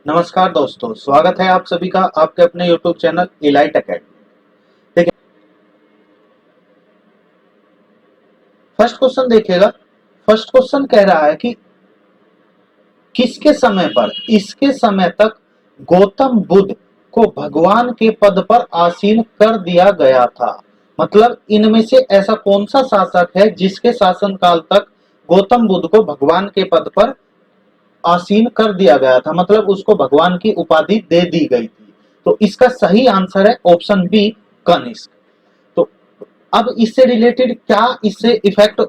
नमस्कार दोस्तों, स्वागत है आप सभी का आपके अपने YouTube चैनल इलाइट एकेडमी। देखिए, फर्स्ट क्वेश्चन देखिएगा। फर्स्ट क्वेश्चन कह रहा है कि किसके समय पर इसके समय तक गौतम बुद्ध को भगवान के पद पर आसीन कर दिया गया था। मतलब इनमें से ऐसा कौन सा शासक है जिसके शासनकाल तक गौतम बुद्ध को भगवान के पद पर आसीन कर दिया गया था, मतलब उसको भगवान की उपाधि दे दी गई थी। तो इसका सही आंसर है ऑप्शन बी, कनिष्क। तो अब इससे रिलेटेड क्या इससे इफेक्ट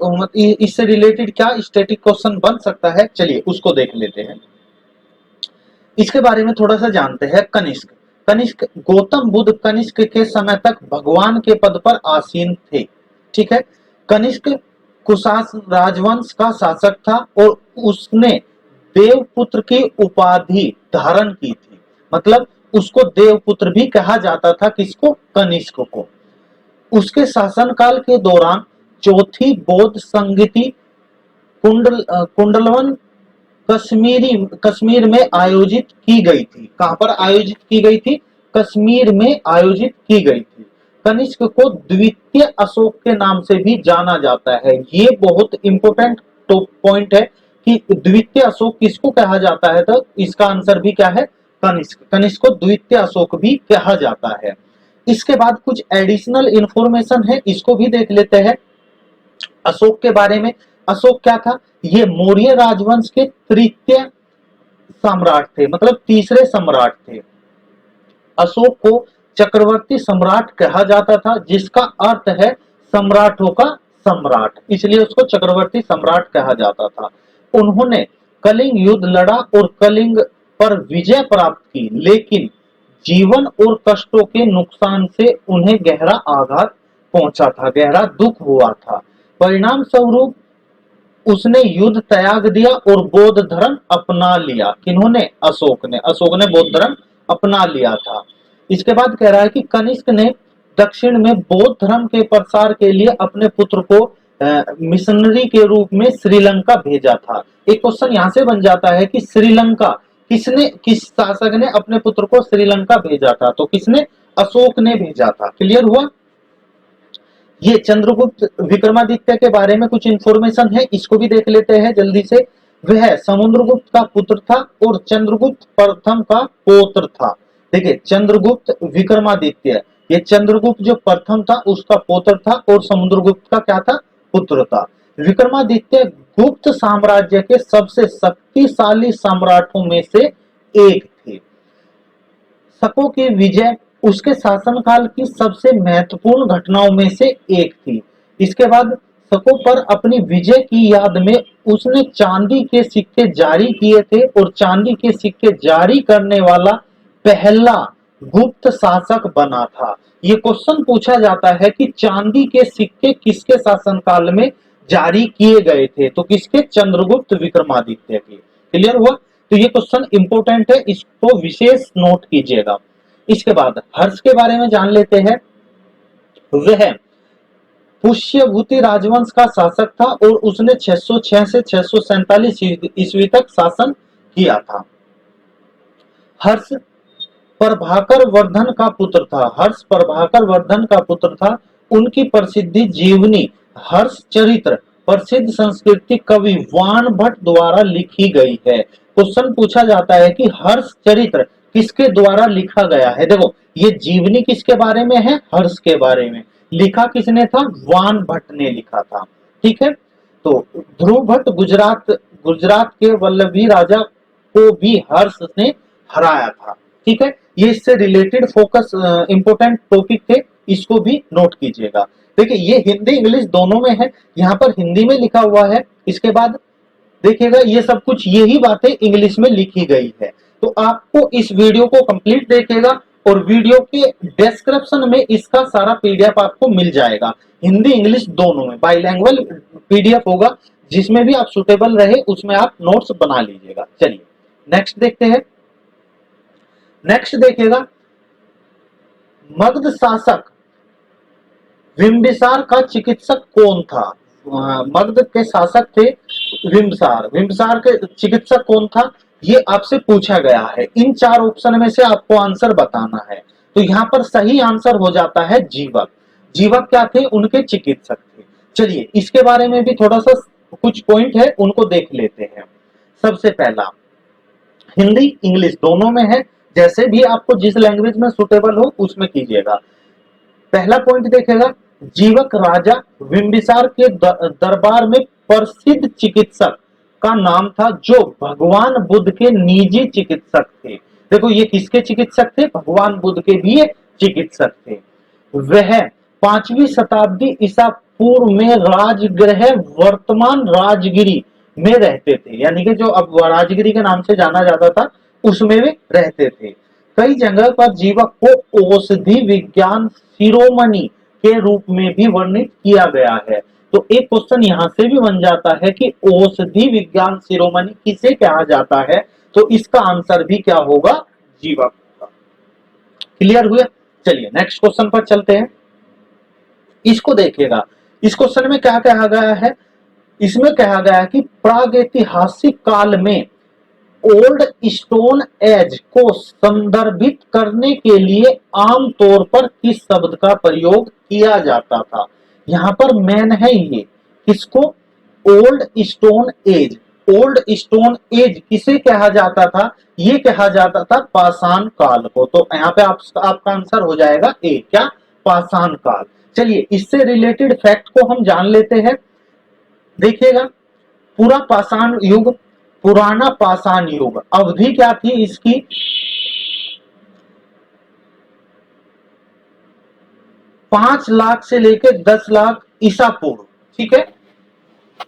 इससे रिलेटेड क्या स्टैटिक क्वेश्चन बन सकता है, चलिए उसको देख लेते हैं। इसके बारे में थोड़ा सा जानते हैं। कनिष्क कनिष्क गौतम बुद्ध कनिष्क के समय तक भगवान के पद पर आसीन थे। ठीक है। कनिष्क कुशास राजवंश का शासक था और उसने देवपुत्र की उपाधि धारण की थी। मतलब उसको देवपुत्र भी कहा जाता था, किसको? कनिष्क को। उसके शासनकाल के दौरान चौथी बौद्ध संगति कुंडलवन कश्मीर में आयोजित की गई थी। कहां पर आयोजित की गई थी? कश्मीर में आयोजित की गई थी। कनिष्क को द्वितीय अशोक के नाम से भी जाना जाता है। ये बहुत इंपॉर्टेंट पॉइंट है कि द्वितीय अशोक किसको कहा जाता है, तो इसका आंसर भी क्या है? कनिष्क। कनिष्क को द्वितीय अशोक भी कहा जाता है। इसके बाद कुछ एडिशनल इंफॉर्मेशन है, इसको भी देख लेते हैं अशोक के बारे में। अशोक क्या था? ये मौर्य राजवंश के तृतीय सम्राट थे, मतलब तीसरे सम्राट थे। अशोक को चक्रवर्ती सम्राट कहा जाता था, जिसका अर्थ है सम्राटों का सम्राट, इसलिए उसको चक्रवर्ती सम्राट कहा जाता था। उन्होंने कलिंग युद्ध लड़ा और कलिंग पर विजय प्राप्त की, लेकिन जीवन और कष्टों के नुकसान से उन्हें गहरा आघात पहुंचा था, गहरा दुख हुआ था। परिणाम स्वरूप उसने युद्ध त्याग दिया और बौद्ध धर्म अपना लिया। किन्होंने? अशोक ने बौद्ध धर्म अपना लिया था। इसके बाद कह रहा है कि कनिष्क ने दक्षिण में बौद्ध धर्म के प्रसार के लिए अपने पुत्र को मिशनरी के रूप में श्रीलंका भेजा था। एक क्वेश्चन यहां से बन जाता है कि श्रीलंका किस शासक ने अपने पुत्र को श्रीलंका भेजा था? तो किसने? अशोक ने भेजा था। क्लियर हुआ? ये चंद्रगुप्त विक्रमादित्य के बारे में कुछ इंफॉर्मेशन है, इसको भी देख लेते हैं जल्दी से। वह समुद्रगुप्त का पुत्र था और चंद्रगुप्त प्रथम का पौत्र था। देखिए, चंद्रगुप्त विक्रमादित्य, ये चंद्रगुप्त जो प्रथम था उसका पौत्र था और समुद्रगुप्त का क्या था? पुत्र था। विक्रमादित्य गुप्त साम्राज्य के सबसे शक्तिशाली सम्राटों में से एक थे। शकों की विजय उसके शासनकाल की सबसे महत्वपूर्ण घटनाओं में से एक थी। इसके बाद शकों पर अपनी विजय की याद में उसने चांदी के सिक्के जारी किए थे और चांदी के सिक्के जारी करने वाला पहला गुप्त शासक बना था। ये क्वेश्चन पूछा जाता है कि चांदी के सिक्के किसके शासनकाल में जारी किए गए थे? तो किसके? चंद्रगुप्त विक्रमादित्य के। क्लियर हुआ? तो ये क्वेश्चन इंपोर्टेंट है, इसको विशेष नोट कीजिएगा। इसके बाद हर्ष के बारे में जान लेते हैं। वह पुष्यभूति राजवंश का शासक था और उसने 606 से 647 ईस्वी तक शासन किया था। हर्ष प्रभाकर वर्धन का पुत्र था। हर्ष प्रभाकर वर्धन का पुत्र था। उनकी प्रसिद्धि जीवनी हर्ष चरित्र प्रसिद्ध संस्कृत कवि वाण भट्ट द्वारा लिखी गई है। क्वेश्चन पूछा जाता है कि हर्ष चरित्र किसके द्वारा लिखा गया है? देखो, ये जीवनी किसके बारे में है? हर्ष के बारे में। लिखा किसने था? वाण भट्ट ने लिखा था। ठीक है। तो ध्रुव भट्ट गुजरात के वल्लभी राजा को भी हर्ष ने हराया था। ठीक है। ये इससे रिलेटेड फोकस इंपोर्टेंट टॉपिक थे, इसको भी नोट कीजिएगा। देखिए, ये हिंदी इंग्लिश दोनों में है, यहाँ पर हिंदी में लिखा हुआ है। इसके बाद देखिएगा, ये सब कुछ यही बातें इंग्लिश में लिखी गई है। तो आपको इस वीडियो को कंप्लीट देखिएगा और वीडियो के डिस्क्रिप्शन में इसका सारा पीडीएफ आपको मिल जाएगा। हिंदी इंग्लिश दोनों में बाइलैंग्वेज पीडीएफ होगा, जिसमें भी आप सुटेबल रहे उसमें आप नोट्स बना लीजिएगा। चलिए नेक्स्ट देखते हैं। नेक्स्ट देखिएगा, मगध शासक बिंबिसार का चिकित्सक कौन था? मगध के शासक थे बिंबिसार। बिंबिसार के चिकित्सक कौन था? ये आपसे पूछा गया है, इन 4 ऑप्शन में से आपको आंसर बताना है। तो यहां पर सही आंसर हो जाता है जीवक। जीवक क्या थे? उनके चिकित्सक थे। चलिए इसके बारे में भी थोड़ा सा कुछ पॉइंट है, उनको देख लेते हैं। सबसे पहला, हिंदी इंग्लिश दोनों में है, जैसे भी आपको जिस लैंग्वेज में सुटेबल हो उसमें कीजिएगा। पहला पॉइंट देखेगा, जीवक राजा बिंबिसार के दरबार में प्रसिद्ध चिकित्सक का नाम था, जो भगवान बुद्ध के निजी चिकित्सक थे। देखो ये किसके चिकित्सक थे? भगवान बुद्ध के भी चिकित्सक थे। वह 5वीं शताब्दी ईसा पूर्व में राजगृह वर्तमान राजगिरी में रहते थे, यानी कि जो अब राजगिरी के नाम से जाना जाता था उसमें वे रहते थे। कई जगह पर जीवक को औषधि विज्ञान शिरोमणि के रूप में भी वर्णित किया गया है। तो एक क्वेश्चन यहां से भी बन जाता है कि औषधि विज्ञान शिरोमणि किसे कहा जाता है? तो इसका आंसर भी क्या होगा? जीवक होगा। क्लियर हुआ? चलिए नेक्स्ट क्वेश्चन पर चलते हैं। इसको देखिएगा, इस क्वेश्चन में क्या कहा गया है? इसमें कहा गया है कि प्रागैतिहासिक काल में ओल्ड स्टोन एज को संदर्भित करने के लिए आमतौर पर किस शब्द का प्रयोग किया जाता था? यहां पर मेन है ये, किसको? Old stone age. Old stone age किसे कहा जाता था? ये कहा जाता था पाषाण काल को। तो यहाँ पे आपका आंसर हो जाएगा ए, क्या? पाषाण काल। चलिए इससे रिलेटेड फैक्ट को हम जान लेते हैं। देखिएगा, पूरा पाषाण युग, पुराना पाषाण युग, अवधि क्या थी इसकी? 5 लाख से लेकर 10 लाख ईसा पूर्व। ठीक है,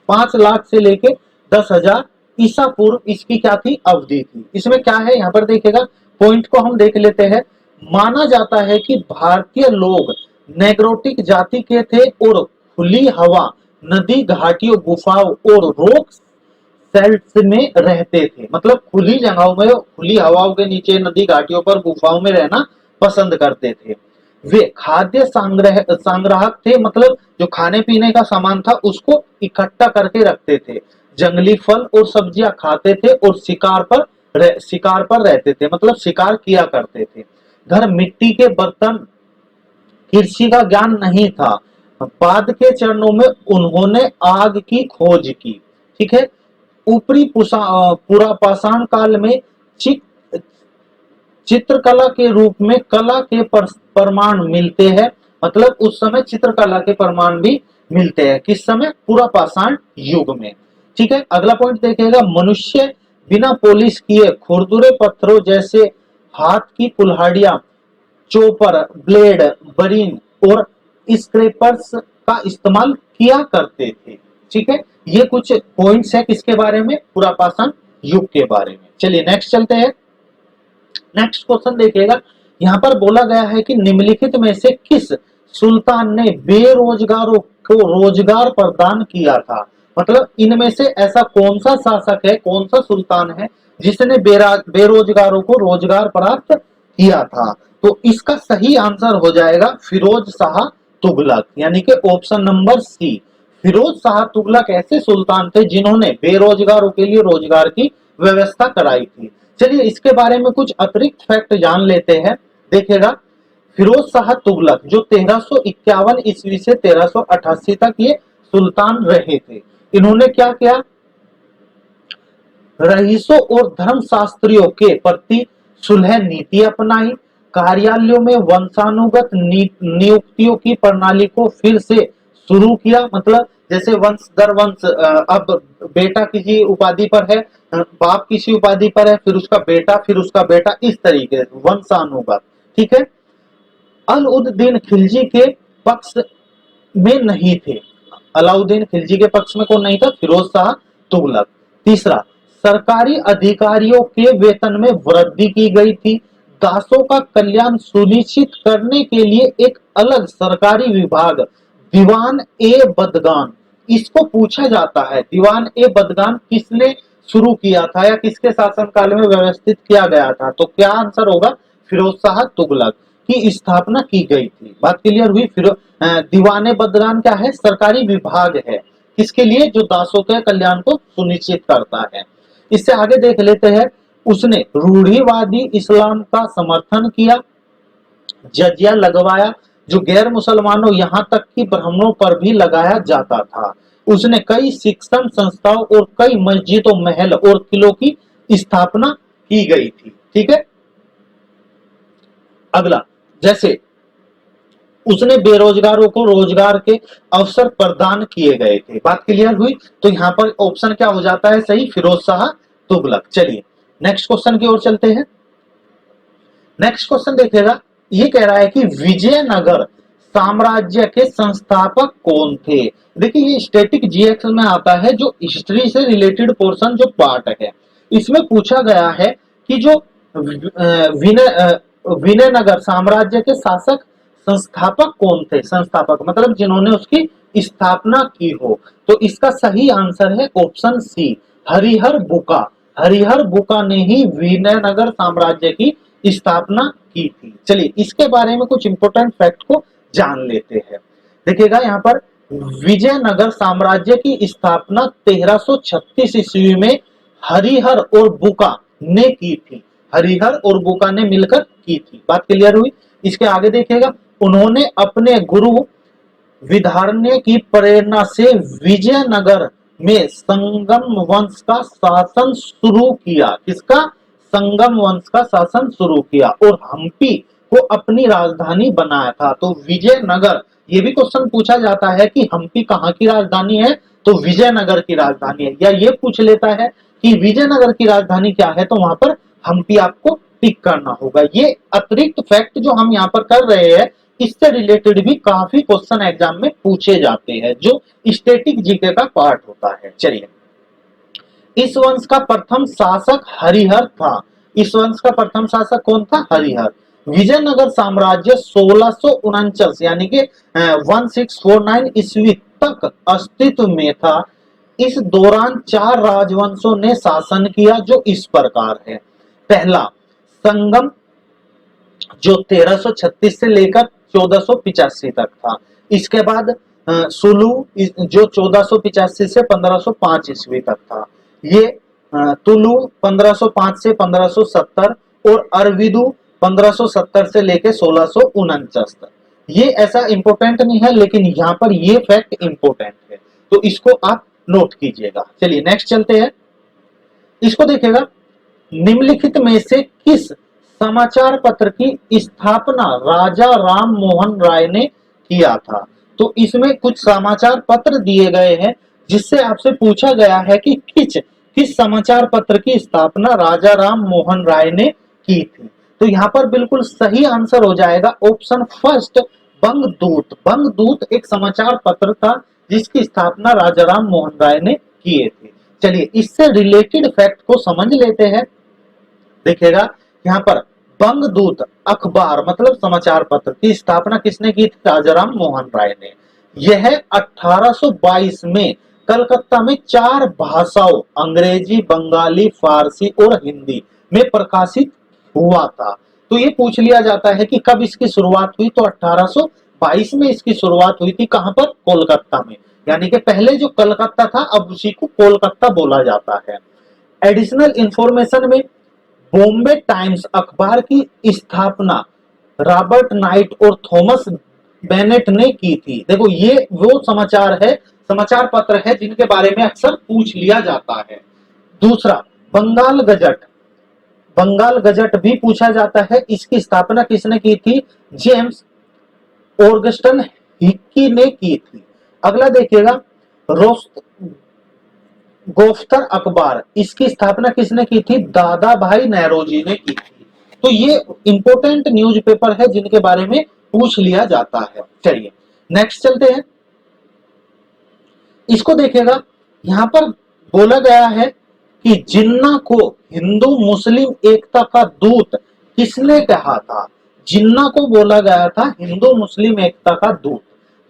5 लाख से लेकर 10,000 ईसा पूर्व इसकी क्या थी? अवधि थी। इसमें क्या है यहां पर देखिएगा, पॉइंट को हम देख लेते हैं। माना जाता है कि भारतीय लोग नेग्रोटिक जाति के थे और खुली हवा, नदी, घाटियों, गुफाओं और रॉक सेल्ट्स में रहते थे। मतलब खुली जगहों में, खुली हवाओं के नीचे, नदी घाटियों पर, गुफाओं में रहना पसंद करते थे। वे खाद्य संग्राहक थे, मतलब जो खाने पीने का सामान था उसको इकट्ठा करके रखते थे। जंगली फल और सब्जियां खाते थे और शिकार पर रहते थे, मतलब शिकार किया करते थे। घर मिट्टी के बर्तन, कृषि का ज्ञान नहीं था। बाद के चरणों में उन्होंने आग की खोज की। ठीक है, ऊपरी पूरा पाषाण काल में चित्रकला के रूप में कला के प्रमाण मिलते हैं। मतलब उस समय चित्रकला के प्रमाण भी मिलते हैं। किस समय? पूरा पाषाण युग में। ठीक है, अगला पॉइंट देखिएगा, मनुष्य बिना पॉलिश किए खुरदुरे पत्थरों जैसे हाथ की कुल्हाड़ियां, चोपर, ब्लेड, बरीन और स्क्रैपर्स का इस्तेमाल किया करते थे। ठीक है, ये कुछ पॉइंट्स है किसके बारे में? पूरा पाषाण युग के बारे में। चलिए नेक्स्ट चलते हैं। नेक्स्ट क्वेश्चन देखिएगा, यहां पर बोला गया है कि निम्नलिखित में से किस सुल्तान ने बेरोजगारों को रोजगार प्रदान किया था? मतलब इनमें से ऐसा कौन सा शासक है, कौन सा सुल्तान है जिसने बेरोजगारों को रोजगार प्राप्त किया था? तो इसका सही आंसर हो जाएगा फिरोज शाह तुगलक, यानी कि option number C. Firoz Shah Tughlaq ऐसे सुल्तान थे जिन्होंने बेरोजगारों के लिए रोजगार की व्यवस्था कराई थी। चलिए इसके बारे में कुछ अतिरिक्त फैक्ट जान लेते हैं। देखिएगा, फिरोज शाह तुगलक जो 1351 ईस्वी से 1388 तक ये सुल्तान रहे थे, इन्होंने क्या किया? रईसों और धर्मशास्त्रियों के प्रति सुलह नीति अपनाई। कार्यालयों में वंशानुगत नियुक्तियों की प्रणाली को फिर से शुरू किया। मतलब जैसे वंश दर वंश, अब बेटा किसी उपाधि पर है, बाप किसी उपाधि पर है, फिर उसका बेटा, फिर उसका बेटा, इस तरीके से वंशानुगत। ठीक है, अलाउद्दीन खिलजी के पक्ष में नहीं थे। अलाउद्दीन खिलजी के पक्ष में कौन नहीं था? फिरोज शाह तुगलक। तीसरा, सरकारी अधिकारियों के वेतन में वृद्धि की गई थी। दासों का कल्याण सुनिश्चित करने के लिए एक अलग सरकारी विभाग, दीवान ए बदगान, इसको पूछा जाता है, दीवान ए बदगान किसने शुरू किया था या किसके शासनकाल में व्यवस्थित किया गया था? तो क्या आंसर होगा? फिरोज शाह तुगलक की स्थापना की गई थी। बात क्लियर हुई? दीवाने बदगान क्या है? सरकारी विभाग है, किसके लिए? जो दासों के कल्याण को सुनिश्चित करता है। इससे आगे देख लेते हैं, उसने रूढ़िवादी इस्लाम का समर्थन किया, जजिया लगवाया जो गैर मुसलमानों यहाँ तक कि ब्राह्मणों पर भी लगाया जाता था। उसने कई शिक्षण संस्थाओं और कई मस्जिदों, महल और किलों की स्थापना की गई थी। ठीक है, अगला, जैसे उसने बेरोजगारों को रोजगार के अवसर प्रदान किए गए थे। बात क्लियर हुई? तो यहाँ पर ऑप्शन क्या हो जाता है सही? फिरोज शाह तुगलक। चलिए नेक्स्ट क्वेश्चन की ओर चलते हैं। नेक्स्ट क्वेश्चन देखिएगा, ये कह रहा है कि विजयनगर साम्राज्य के संस्थापक कौन थे? देखिए ये स्टैटिक जीएस में आता है, जो हिस्ट्री से रिलेटेड पोर्शन जो पार्ट है, इसमें पूछा गया है कि जो विजयनगर साम्राज्य के शासक संस्थापक कौन थे? संस्थापक मतलब जिन्होंने उसकी स्थापना की हो। तो इसका सही आंसर है ऑप्शन सी, हरिहर बुका। हरिहर बुका ने ही विजयनगर साम्राज्य की स्थापना की थी। चलिए इसके बारे में कुछ इंपोर्टेंट फैक्ट को जान लेते हैं। देखिएगा यहाँ पर विजयनगर साम्राज्य की स्थापना 1336 ईस्वी में हरिहर और बुका ने की थी। हरिहर और बुका ने मिलकर की थी। बात क्लियर हुई? इसके आगे देखिएगा, उन्होंने अपने गुरु विधारण्य की प्रेरणा से विजयनगर में संगम वंश का शासन शुरू किया। किसका? संगम वंश का शासन शुरू किया और हम्पी को अपनी राजधानी बनाया था। तो विजयनगर, ये भी क्वेश्चन पूछा जाता है कि हम्पी कहाँ की राजधानी है? तो विजयनगर की राजधानी है। या ये पूछ लेता है कि विजयनगर की राजधानी क्या है, तो वहां पर हम्पी आपको टिक करना होगा। ये अतिरिक्त फैक्ट जो हम यहाँ पर कर रहे हैं, इससे रिलेटेड भी काफी क्वेश्चन एग्जाम में पूछे जाते हैं, जो स्टैटिक जीके का पार्ट होता है। चलिए, इस वंश का प्रथम शासक हरिहर था। इस वंश का प्रथम शासक कौन था? हरिहर। विजयनगर साम्राज्य 1649 यानी कि 1649 ईस्वी तक अस्तित्व में था। इस दौरान 4 राजवंशों ने शासन किया, जो इस प्रकार है। पहला संगम, जो 1336 से लेकर 1485 तक था। इसके बाद सुलू, जो 1485 से 1505 ईस्वी तक था। ये तुलु 1505 से 1570 और अरविदु 1570 से लेकर 1649 तक। ये ऐसा इंपोर्टेंट नहीं है, लेकिन यहाँ पर ये फैक्ट इंपोर्टेंट है, तो इसको आप नोट कीजिएगा। चलिए नेक्स्ट चलते हैं। इसको देखिएगा, निम्नलिखित में से किस समाचार पत्र की स्थापना राजा राम मोहन राय ने किया था? तो इसमें कुछ समाचार पत्र दिए गए हैं, जिससे आपसे पूछा गया है कि किस समाचार पत्र की स्थापना राजा राम मोहन राय ने की थी। तो यहाँ पर बिल्कुल सही आंसर हो जाएगा ऑप्शन फर्स्ट, बंगदूत। बंगदूत एक समाचार पत्र था जिसकी स्थापना राजा राम मोहन राय ने किए थे। चलिए इससे रिलेटेड फैक्ट को समझ लेते हैं। देखिएगा यहाँ पर बंगदूत अखबार मतलब समाचार पत्र की स्थापना किसने की थी? राजाराम मोहन राय ने। यह 1822 में कलकत्ता में 4 भाषाओं अंग्रेजी, बंगाली, फारसी और हिंदी में प्रकाशित हुआ था। तो ये पूछ लिया जाता है कि कब इसकी शुरुआत हुई? तो 1822 में इसकी शुरुआत हुई थी। कहां पर? कोलकाता में। यानी कि पहले जो कलकत्ता था, अब उसी को कोलकाता बोला जाता है। एडिशनल इंफॉर्मेशन में बॉम्बे टाइम्स अखबार की स्थापना रॉबर्ट नाइट और थॉमस बेनेट ने की थी। देखो ये वो समाचार पत्र है जिनके बारे में अक्सर पूछ लिया जाता है। दूसरा बंगाल गजट। बंगाल गजट भी पूछा जाता है। इसकी स्थापना किसने की थी? जेम्स ऑगस्टन हिक्की ने की थी। अगला देखिएगा, गोफ्तर अखबार, इसकी स्थापना किसने की थी? दादा भाई नौरोजी ने की थी। तो ये इंपोर्टेंट न्यूज़पेपर है जिनके बारे में पूछ लिया जाता है। चलिए नेक्स्ट चलते हैं। इसको देखिएगा, यहां पर बोला गया है कि जिन्ना को हिंदू मुस्लिम एकता का दूत किसने कहा था? जिन्ना को बोला गया था हिंदू मुस्लिम एकता का दूत।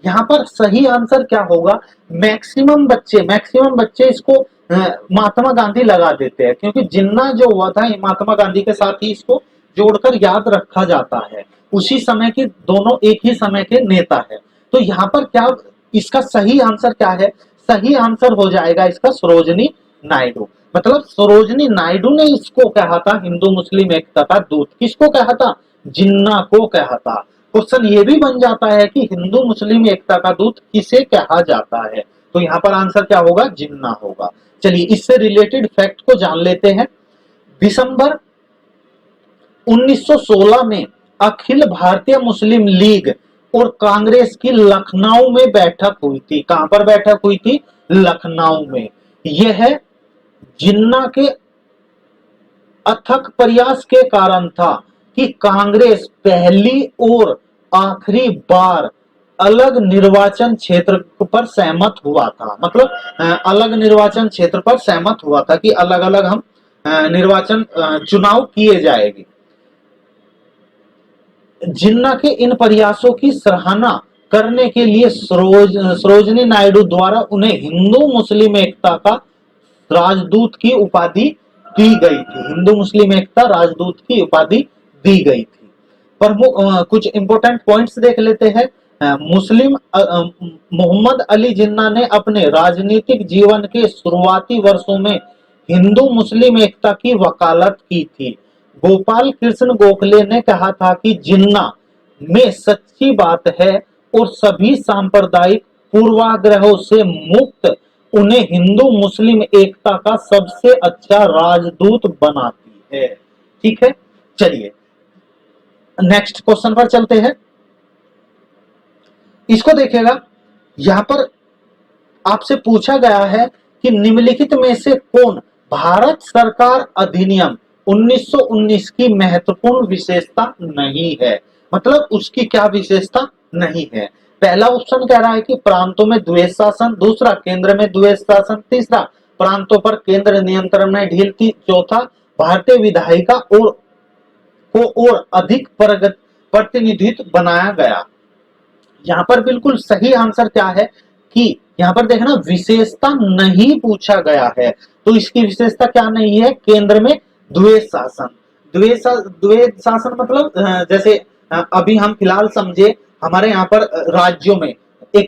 यहाँ पर सही आंसर क्या होगा? मैक्सिमम बच्चे इसको महात्मा गांधी लगा देते हैं, क्योंकि जिन्ना जो हुआ था महात्मा गांधी के साथ ही इसको जोड़कर याद रखा जाता है। उसी समय के दोनों एक ही समय के नेता है। तो यहाँ पर क्या इसका सही आंसर क्या है? सही आंसर हो जाएगा इसका सरोजनी नायडू। मतलब सरोजनी नायडू ने इसको कहा था हिंदू मुस्लिम एकता का दूत। किसको कहा था? जिन्ना को कहा था। क्वेश्चन ये भी बन जाता है कि हिंदू मुस्लिम एकता का दूत किसे कहा जाता है, तो यहां पर आंसर क्या होगा? जिन्ना होगा। चलिए इससे रिलेटेड फैक्ट को जान लेते हैं। दिसंबर 1916 में अखिल भारतीय मुस्लिम लीग और कांग्रेस की लखनऊ में बैठक हुई थी। कहां पर बैठक हुई थी? लखनऊ में। यह जिन्ना के अथक प्रयास के कारण था कि कांग्रेस पहली और आखिरी बार अलग निर्वाचन क्षेत्र पर सहमत हुआ था। मतलब अलग निर्वाचन क्षेत्र पर सहमत हुआ था कि अलग अलग हम निर्वाचन चुनाव किए जाएंगे। जिन्ना के इन प्रयासों की सराहना करने के लिए सरोजनी नायडू द्वारा उन्हें हिंदू मुस्लिम एकता का राजदूत की उपाधि दी गई थी। हिंदू मुस्लिम एकता राजदूत की उपाधि दी गई थी। प्रमुख कुछ इंपॉर्टेंट पॉइंट्स देख लेते हैं। मुस्लिम मोहम्मद अली जिन्ना ने अपने राजनीतिक जीवन के शुरुआती वर्षों में हिंदू मुस्लिम एकता की वकालत की थी। गोपाल कृष्ण गोखले ने कहा था कि जिन्ना में सच्ची बात है और सभी सांप्रदायिक पूर्वाग्रहों से मुक्त उन्हें हिंदू मुस्लिम एकता का सबसे अच्छा राजदूत बनाती है। ठीक है, चलिए नेक्स्ट क्वेश्चन पर चलते हैं। इसको देखिएगा, यहां पर आपसे पूछा गया है कि निम्नलिखित में से कौन भारत सरकार अधिनियम 1919 की महत्वपूर्ण विशेषता नहीं है? मतलब उसकी क्या विशेषता नहीं है? पहला ऑप्शन कह रहा है कि प्रांतों में द्वैध शासन, दूसरा केंद्र में द्वैध शासन, तीसरा प्रांतों पर केंद्र नियंत्रण में ढील, चौथा भारतीय विधायिका और अधिक प्रतिनिधित्व बनाया गया। यहां पर बिल्कुल सही आंसर क्या है कि यहां पर देखना विशेषता नहीं पूछा गया है, तो इसकी विशेषता क्या नहीं है? केंद्र में द्वैध शासन। द्वैध शासन मतलब जैसे अभी हम फिलहाल समझे हमारे यहाँ पर राज्यों में एक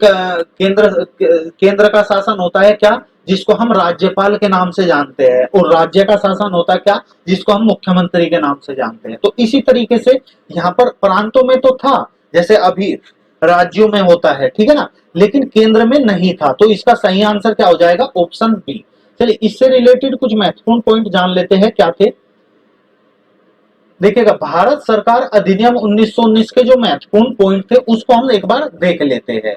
केंद्र का शासन होता है क्या, जिसको हम राज्यपाल के नाम से जानते हैं, और राज्य का शासन होता है क्या, जिसको हम मुख्यमंत्री के नाम से जानते हैं। तो इसी तरीके से यहाँ पर प्रांतों में तो था, जैसे अभी राज्यों में होता है, ठीक है ना, लेकिन केंद्र में नहीं था। तो इसका सही आंसर क्या हो जाएगा? Option B. चलिए इससे रिलेटेड कुछ महत्वपूर्ण पॉइंट जान लेते हैं क्या थे। देखिएगा, भारत सरकार अधिनियम 1919 के जो महत्वपूर्ण पॉइंट थे उसको हम एक बार देख लेते हैं।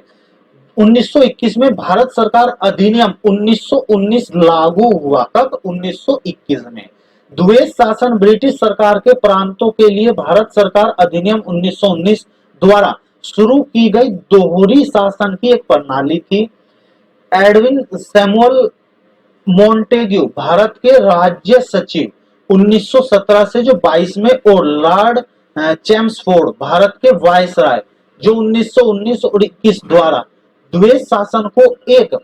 1921 में भारत सरकार अधिनियम 1919 लागू हुआ। कब? 1921 में। द्वैध शासन ब्रिटिश सरकार के प्रांतों के लिए भारत सरकार अधिनियम 1919 द्वारा शुरू की गई दोहरी शासन की एक प्रणाली थी। एडविन सैमुअल मोंटेग्यू भारत के राज्य सचिव 1917 से जो 22 में, और लॉर्ड चेम्सफोर्ड भारत के वायसराय जो 1919 और 21 द्वारा द्वैध शासन को एक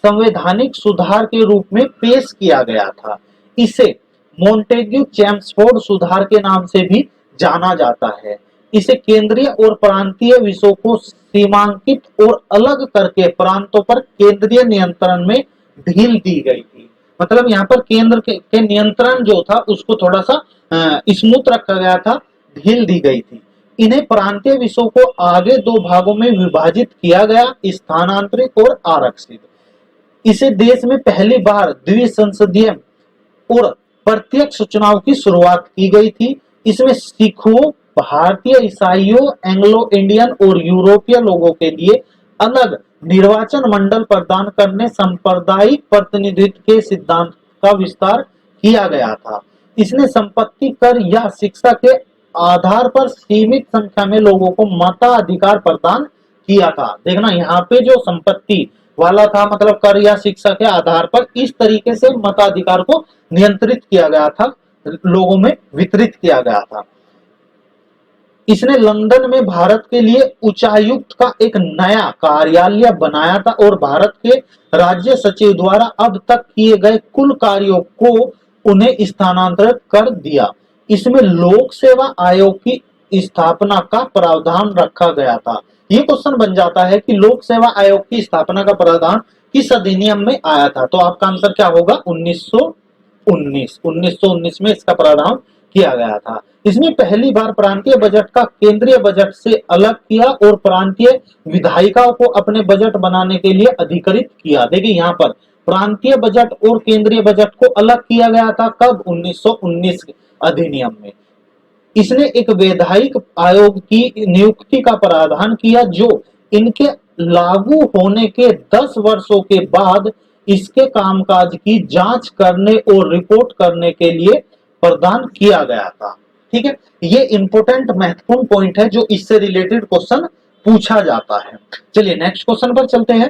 संवैधानिक सुधार के रूप में पेश किया गया था। इसे मोंटेग्यू चेम्सफोर्ड सुधार के नाम से भी जाना जाता है। इसे केंद्रीय और प्रांतीय विषयों को सीमांकित और अलग करके प्रांतों पर केंद्रीय नियंत्रण में ढील दी गई थी। मतलब यहाँ पर केंद्र के नियंत्रण जो था उसको थोड़ा सा स्मूथ रखा गया था, ढील दी गई थी। इन्हें प्रांतीय विषयों को आगे दो भागों में विभाजित किया गया, स्थानांतरित और आरक्षित। इसे देश में पहली बार द्विसंसदीय और प्रत्यक्ष चुनाव की शुरुआत की गई थी। इसमें सिखों, भारतीय ईसाइयों, एंग्लो इंडियन और यूरोपीय लोगों के लिए अलग निर्वाचन मंडल प्रदान करने सांप्रदायिक प्रतिनिधित्व के सिद्धांत का विस्तार किया गया था। इसने संपत्ति कर या शिक्षा के आधार पर सीमित संख्या में लोगों को मताधिकार प्रदान किया था। देखना यहाँ पे जो संपत्ति वाला था, मतलब कर या शिक्षा के आधार पर, इस तरीके से मताधिकार को नियंत्रित किया गया था, लोगों में वितरित किया गया था। इसने लंदन में भारत के लिए उच्चायुक्त का एक नया कार्यालय बनाया था और भारत के राज्य सचिव द्वारा अब तक किए गए कुल कार्यों को उन्हें स्थानांतरित कर दिया। इसमें लोक सेवा आयोग की स्थापना का प्रावधान रखा गया था। ये क्वेश्चन बन जाता है कि लोक सेवा आयोग की स्थापना का प्रावधान किस अधिनियम में आया था? तो आपका आंसर क्या होगा? 1919 1919 में इसका प्रारंभ किया गया था। इसमें पहली बार प्रांतीय बजट का केंद्रीय बजट से अलग किया और प्रांतीय विधायिकाओं को अपने बजट बनाने के लिए अधिकृत किया। देखिए यहाँ पर प्रांतीय बजट और केंद्रीय बजट को अलग किया गया था कब? 1919 अधिनियम में। इसने एक वैधानिक आयोग की नियुक्ति का प्रावधान किया जो इनके लागू होने के 10 वर्षों के बाद इसके कामकाज की जांच करने और रिपोर्ट करने के लिए प्रदान किया गया था। ठीक है, ये इंपॉर्टेंट महत्वपूर्ण पॉइंट है जो इससे रिलेटेड क्वेश्चन पूछा जाता है। चलिए नेक्स्ट क्वेश्चन पर चलते हैं।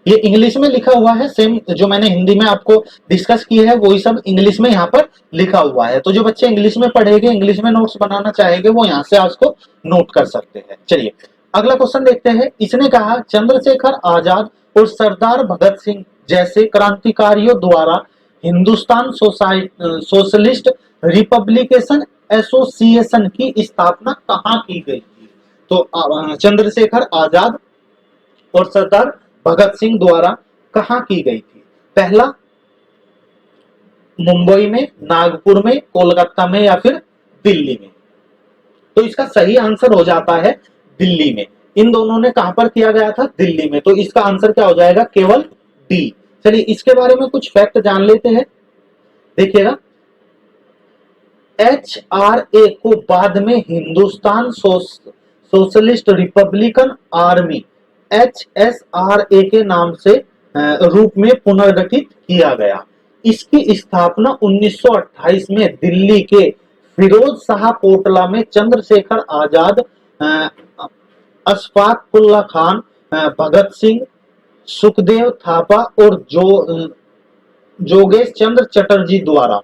ये इंग्लिश में लिखा हुआ है, सेम जो मैंने हिंदी में आपको डिस्कस की है वही सब इंग्लिश में यहाँ पर लिखा हुआ है। तो जो बच्चे इंग्लिश में पढ़ेंगे, इंग्लिश में नोट्स बनाना चाहेंगे, वो यहाँ से आज को नोट कर सकते हैं। चलिए अगला क्वेश्चन देखते हैं। इसने कहा चंद्रशेखर आजाद और सरदार भगत सिंह जैसे क्रांतिकारियों द्वारा हिंदुस्तान सोशलिस्ट रिपब्लिकेशन एसोसिएशन की स्थापना कहाँ की गई थी? तो चंद्रशेखर आजाद और सरदार भगत सिंह द्वारा कहां की गई थी? पहला मुंबई में, नागपुर में, कोलकाता में या फिर दिल्ली में? तो इसका सही आंसर हो जाता है दिल्ली में। इन दोनों ने कहां पर किया गया था? दिल्ली में। तो इसका आंसर क्या हो जाएगा? केवल डी। चलिए इसके बारे में कुछ फैक्ट जान लेते हैं। देखिएगा, HRA को बाद में Hindustan socialist Republican army HSRA के नाम से रूप में पुनर्गठित किया गया। इसकी स्थापना 1928 में दिल्ली के फिरोज शाह कोटला में चंद्रशेखर आजाद, अशफाक उल्ला खान, भगत सिंह, सुखदेव थापा और जोगेश चंद्र चटर्जी द्वारा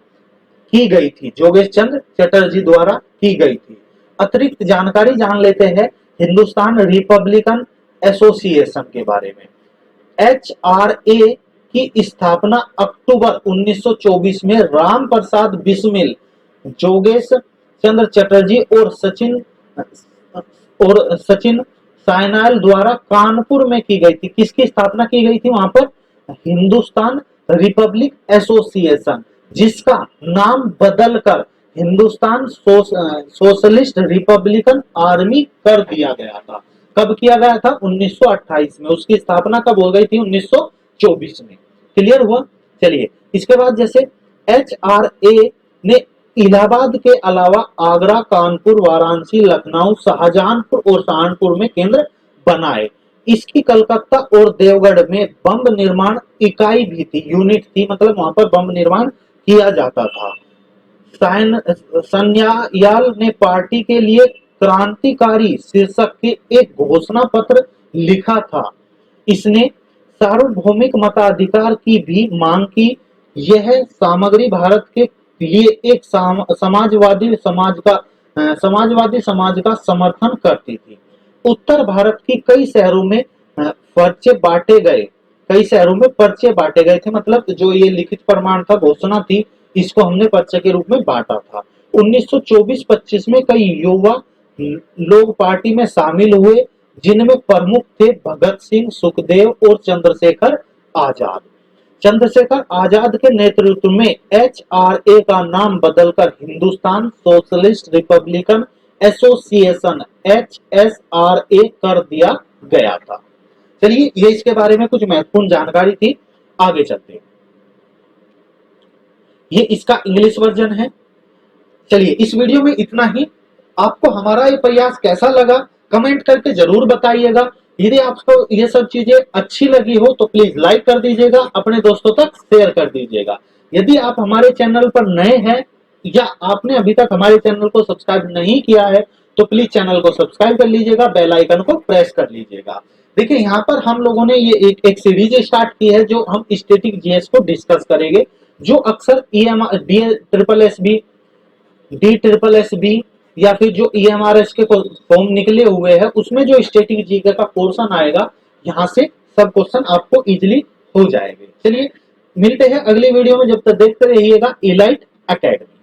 की गई थी। जोगेश चंद्र चटर्जी द्वारा की गई थी। अतिरिक्त जानकारी जान लेते हैं हिंदुस्तान रिपब्लिकन एसोसिएशन के बारे में। HRA की स्थापना अक्टूबर 1924 में राम प्रसाद बिस्मिल, जोगेश चंद्र चटर्जी और सचिन सायनाल द्वारा कानपुर में की गई थी। किसकी स्थापना की गई थी वहां पर? हिंदुस्तान रिपब्लिक एसोसिएशन, जिसका नाम बदलकर हिंदुस्तान सोशलिस्ट रिपब्लिकन आर्मी कर दिया गया था। कब किया गया था? 1928 में। उसकी स्थापना कब हो गई थी? 1924 में। क्लियर हुआ? चलिए इसके बाद जैसे HRA ने इलाहाबाद के अलावा आगरा, कानपुर, वाराणसी, लखनऊ, शाहजहांपुर और सहारनपुर में केंद्र बनाए। इसकी कलकत्ता और देवगढ़ में बम निर्माण इकाई भी थी, यूनिट थी, मतलब वहां पर बम निर्माण किया जाता था। सन्याल ने पार्टी के लिए क्रांतिकारी शीर्षक के एक घोषणा पत्र लिखा था। इसने सार्वभौमिक मताधिकार की भी मांग की। यह सामग्री भारत के लिए एक समाजवादी समाज का समर्थन करती थी। उत्तर भारत की कई शहरों में पर्चे बांटे गए। कई शहरों में पर्चे बांटे गए थे, मतलब जो ये लिखित प्रमाण था, घोषणा थी, इसको हमने पर्चे के रूप में बांटा था। 1924-25 में कई युवा लोग पार्टी में शामिल हुए, जिनमें प्रमुख थे भगत सिंह, सुखदेव और चंद्रशेखर आजाद। चंद्रशेखर आजाद के नेतृत्व में HRA का नाम बदलकर Hindustan socialist Republican association HSRA कर दिया गया था। चलिए ये इसके बारे में कुछ महत्वपूर्ण जानकारी थी। आगे चलते हैं। ये इसका इंग्लिश वर्जन है। चलिए इस वीडियो में इतना ही। आपको हमारा ये प्रयास कैसा लगा कमेंट करके जरूर बताइएगा। यदि आपको ये सब चीजें अच्छी लगी हो तो प्लीज लाइक कर दीजिएगा, अपने दोस्तों तक शेयर कर दीजिएगा। यदि आप हमारे चैनल पर नए हैं या आपने अभी तक हमारे चैनल को सब्सक्राइब नहीं किया है तो प्लीज चैनल को सब्सक्राइब कर लीजिएगा, बेल आइकन को प्रेस कर लीजिएगा। देखिए यहाँ पर हम लोगों ने ये एक सीरीज स्टार्ट की है जो हम स्टैटिक जीएस को डिस्कस करेंगे, जो अक्सर DSSS या फिर जो EMRS के फॉर्म निकले हुए हैं उसमें जो स्टैटिक जीके का पोर्शन आएगा, यहाँ से सब क्वेश्चन आपको इजीली हो जाएंगे। चलिए मिलते हैं अगली वीडियो में, जब तक देखते रहिएगा इलाइट एकेडमी।